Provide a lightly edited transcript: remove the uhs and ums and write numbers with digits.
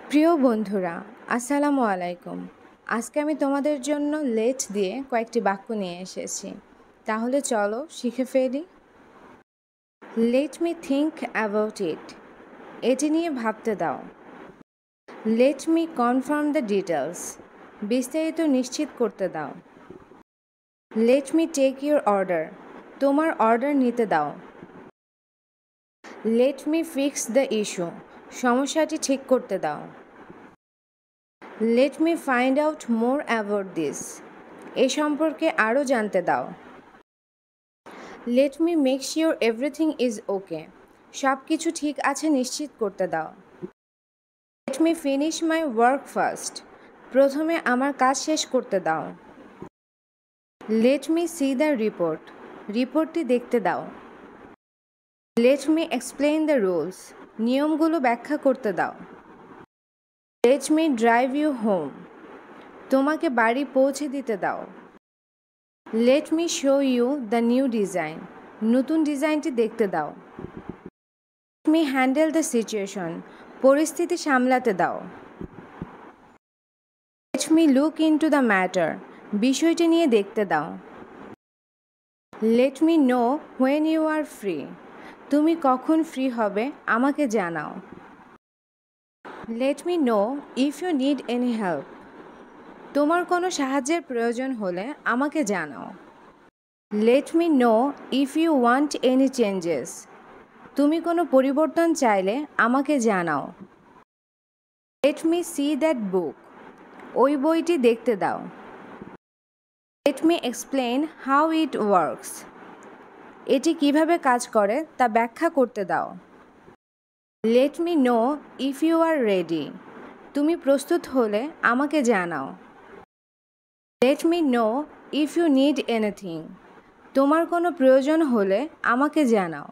প্রিয় বন্ধুরা, আসসালামু আলাইকুম। আজকে আমি তোমাদের জন্য লেট দিয়ে কয়েকটি বাক্য নিয়ে এসেছি। তাহলে চলো শিখে ফেলি। Let me think about it. এটি নিয়ে ভাবতে দাও। Let me confirm the details. বিস্তারিত নিশ্চিত করতে দাও। Let me take your order. তোমার অর্ডার নিতে দাও। Let me fix the issue. সমস্যাটি ঠিক করতে দাও। Let me find out more about this. এ সম্পর্কে আরও জানতে দাও। Let me make sure everything is okay. সব কিছু ঠিক আছে নিশ্চিত করতে দাও। Let me finish my work first. প্রথমে আমার কাজ শেষ করতে দাও। Let me see the report. রিপোর্টটি দেখতে দাও। Let me explain the rules. নিয়মগুলো ব্যাখ্যা করতে দাও। Let me drive you home. তোমাকে বাড়ি পৌঁছে দিতে দাও। Let me show you the new design. নতুন ডিজাইনটি দেখতে দাও। Let me handle the situation. পরিস্থিতি সামলাতে দাও। Let me look into the matter. বিষয়টি নিয়ে দেখতে দাও। Let me know when you R free. তুমি কখন ফ্রি হবে আমাকে জানাও। Let me know if you need any help. তোমার কোনো সাহায্যের প্রয়োজন হলে আমাকে জানাও। Let me know if you want any changes. তুমি কোনো পরিবর্তন চাইলে আমাকে জানাও। Let me see that book. ওই বইটি দেখতে দাও। Let me explain how it works. এটি কিভাবে কাজ করে তা ব্যাখ্যা করতে দাও। Let me know if you are ready. তুমি প্রস্তুত হলে আমাকে জানাও। Let me know if you need anything. তোমার কোনো প্রয়োজন হলে আমাকে জানাও।